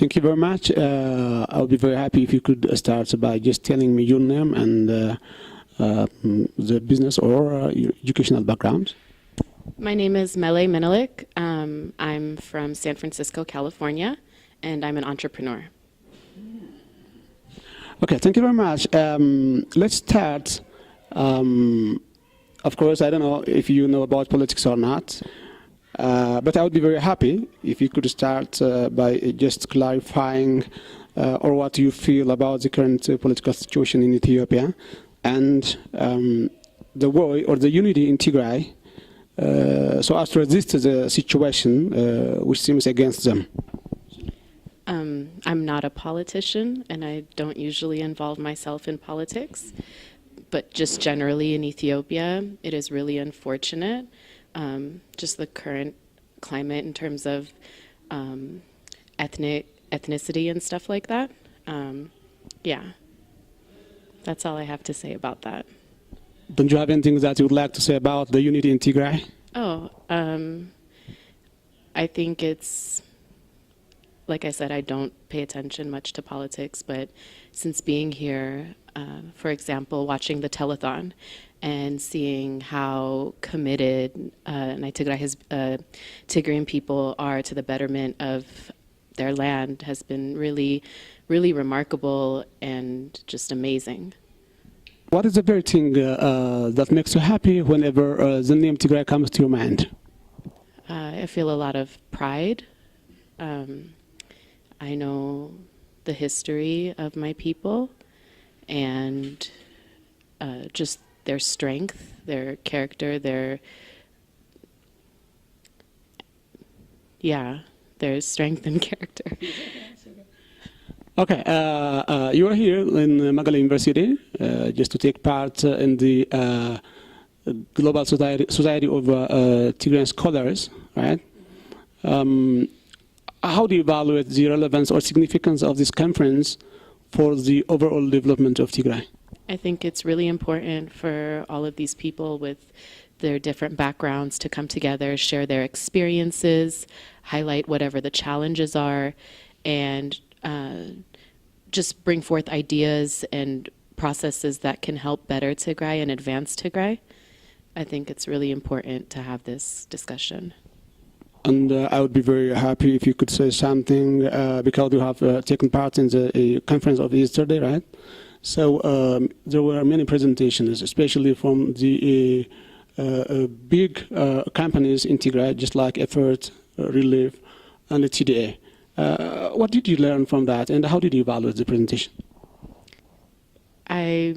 Thank you very much. I'll be very happy if you could start by just telling me your name and the business or your educational background. My name is Mele Menelik. I'm from San Francisco, California, and I'm an entrepreneur. Okay, thank you very much. Let's start. Of course, I don't know if you know about politics or not, but I would be very happy if you could start by just clarifying or what you feel about the current political situation in Ethiopia and the way or the unity in Tigray so as to resist the situation which seems against them. I'm not a politician, and I don't usually involve myself in politics, but just generally in Ethiopia, it is really unfortunate, just the current climate in terms of ethnicity and stuff like that. Yeah, that's all I have to say about that. Don't you have anything that you would like to say about the unity in Tigray? Oh, I think it's, like I said, I don't pay attention much to politics, but since being here, for example, watching the telethon and seeing how committed Tigrayan people are to the betterment of their land has been really, really remarkable and just amazing. What is the very thing that makes you happy whenever the name Tigray comes to your mind? I feel a lot of pride. I know the history of my people and just their strength, their character, their strength and character. Okay, you are here in Magala University just to take part in the Global Society of Tigrayan Scholars, right? How do you evaluate the relevance or significance of this conference for the overall development of Tigray? I think it's really important for all of these people with their different backgrounds to come together, share their experiences, highlight whatever the challenges are, and just bring forth ideas and processes that can help better Tigray and advance Tigray. I think it's really important to have this discussion. And I would be very happy if you could say something because you have taken part in the conference of yesterday, right? So there were many presentations, especially from the big companies in Tigray, just like Effort, Relief, and the TDA. What did you learn from that, and how did you evaluate the presentation? I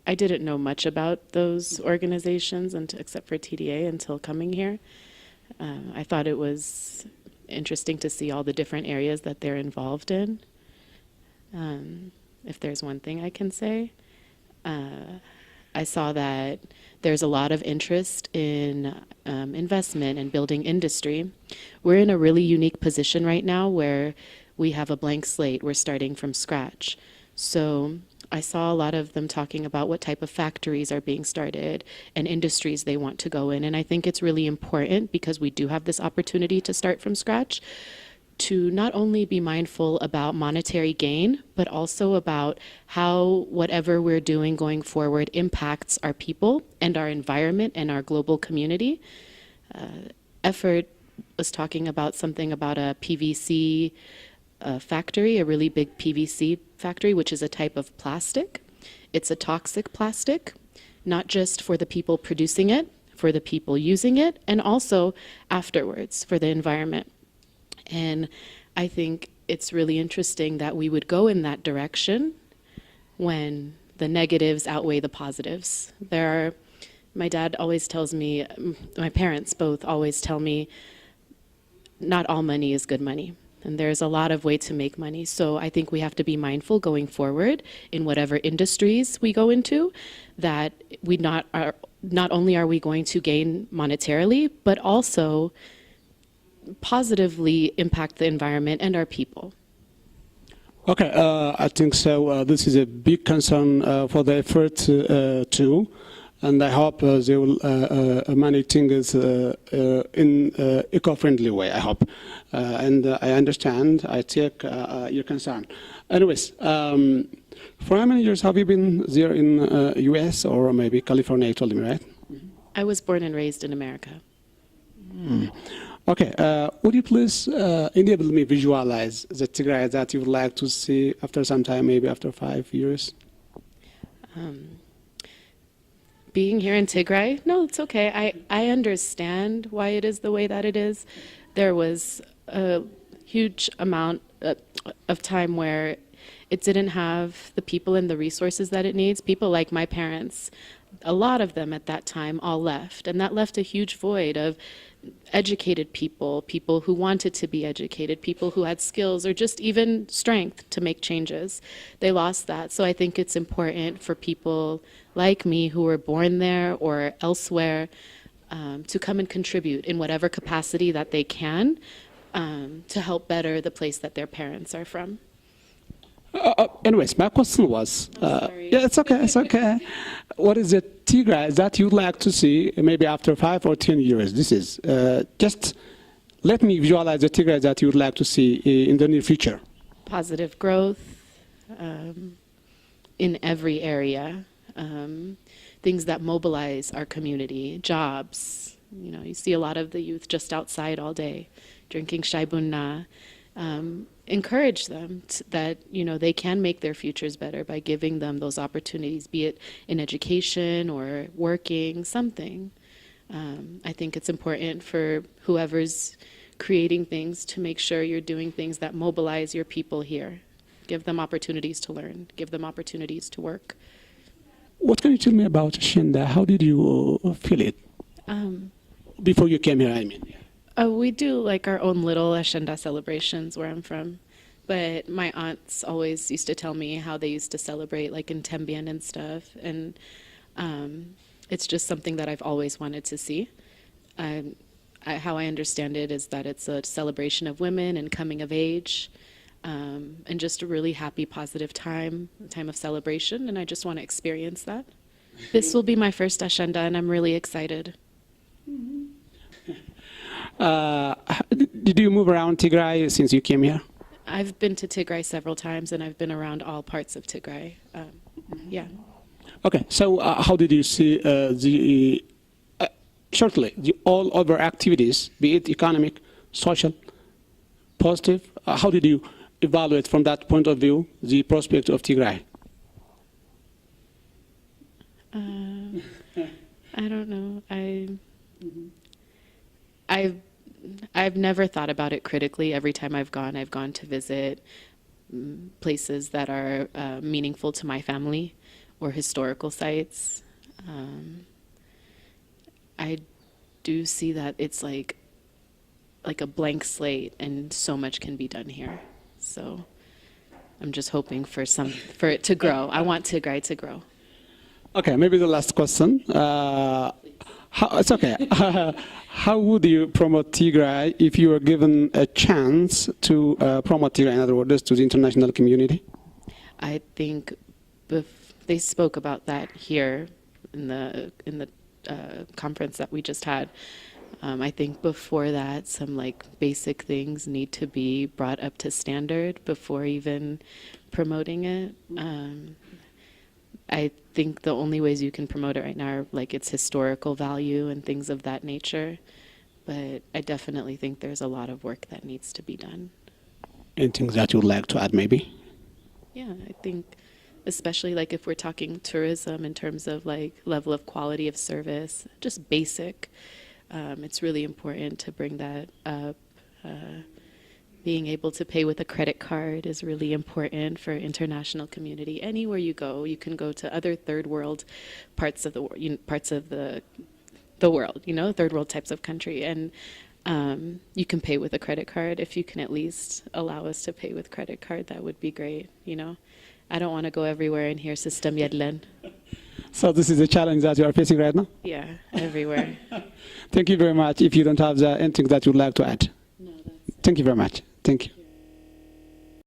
didn't know much about those organizations except for TDA until coming here. I thought it was interesting to see all the different areas that they're involved in. If there's one thing I can say, I saw that there's a lot of interest in investment and building industry. We're in a really unique position right now where we have a blank slate. We're starting from scratch. So I saw a lot of them talking about what type of factories are being started and industries they want to go in. And I think it's really important because we do have this opportunity to start from scratch to not only be mindful about monetary gain, but also about how whatever we're doing going forward impacts our people and our environment and our global community. Effort was talking about something about a PVC factory, a really big PVC factory, which is a type of plastic. It's a toxic plastic, not just for the people producing it, for the people using it, and also afterwards for the environment. And I think it's really interesting that we would go in that direction when the negatives outweigh the positives. My dad always tells me, my parents both always tell me, not all money is good money. And there's a lot of way to make money. So I think we have to be mindful going forward in whatever industries we go into, that we not only are we going to gain monetarily, but also positively impact the environment and our people. Okay, I think so. This is a big concern for the effort too. and I hope they will manage things in eco-friendly way, I hope. And I understand, I take your concern. Anyways, for how many years have you been there in US or maybe California, you told me, right? I was born and raised in America. Okay, would you please enable me visualize the Tigray that you would like to see after some time, maybe after 5 years? Being here in Tigray, no, it's okay. I understand why it is the way that it is. There was a huge amount of time where it didn't have the people and the resources that it needs. People like my parents, a lot of them at that time all left, and that left a huge void of educated people, people who wanted to be educated, people who had skills or just even strength to make changes. They lost that. So I think it's important for people like me who were born there or elsewhere to come and contribute in whatever capacity that they can to help better the place that their parents are from. Anyways, my question was, sorry. yeah, it's okay, it's okay. What is the Tigray that you'd like to see maybe after 5 or 10 years? This is just let me visualize the Tigray that you'd like to see in the near future. Positive growth in every area, things that mobilize our community, jobs. You know, you see a lot of the youth just outside all day, drinking shai bunna. Encourage them that, you know, they can make their futures better by giving them those opportunities, be it in education or working, something. I think it's important for whoever's creating things to make sure you're doing things that mobilize your people here. Give them opportunities to learn, give them opportunities to work. What can you tell me about Shinda? How did you feel it? Before you came here, I mean. We do like our own little Ashenda celebrations where I'm from. But my aunts always used to tell me how they used to celebrate like in Tembien and stuff. And it's just something that I've always wanted to see. How I understand it is that it's a celebration of women and coming of age. And just a really happy, positive time, a time of celebration. And I just want to experience that. This will be my first Ashenda and I'm really excited. Did you move around Tigray since you came here? I've been to Tigray several times, and I've been around all parts of Tigray. Yeah. Okay, so how did you see the all other activities, be it economic, social, positive? How did you evaluate from that point of view the prospect of Tigray? I don't know. I've never thought about it critically. Every time I've gone to visit places that are meaningful to my family or historical sites. I do see that it's like a blank slate and so much can be done here. So I'm just hoping for it to grow. I want Tigray to grow. Okay, maybe the last question. It's okay. How would you promote Tigray if you were given a chance to promote Tigray, in other words, to the international community? I think they spoke about that here in the conference that we just had. I think before that, some like basic things need to be brought up to standard before even promoting it. I think the only ways you can promote it right now are like its historical value and things of that nature. But I definitely think there's a lot of work that needs to be done. Anything that you would like to add, maybe? Yeah, I think especially like if we're talking tourism in terms of like level of quality of service, just basic, it's really important to bring that up. Being able to pay with a credit card is really important for international community. Anywhere you go, you can go to other third world parts of the world, you know, third world types of country, and you can pay with a credit card. If you can at least allow us to pay with credit card, that would be great. You know, I don't want to go everywhere and hear system yedlen. So this is a challenge that you are facing right now? Yeah, everywhere. Thank you very much. If you don't have anything that you'd like to add. No, Thank you very much. Thank you.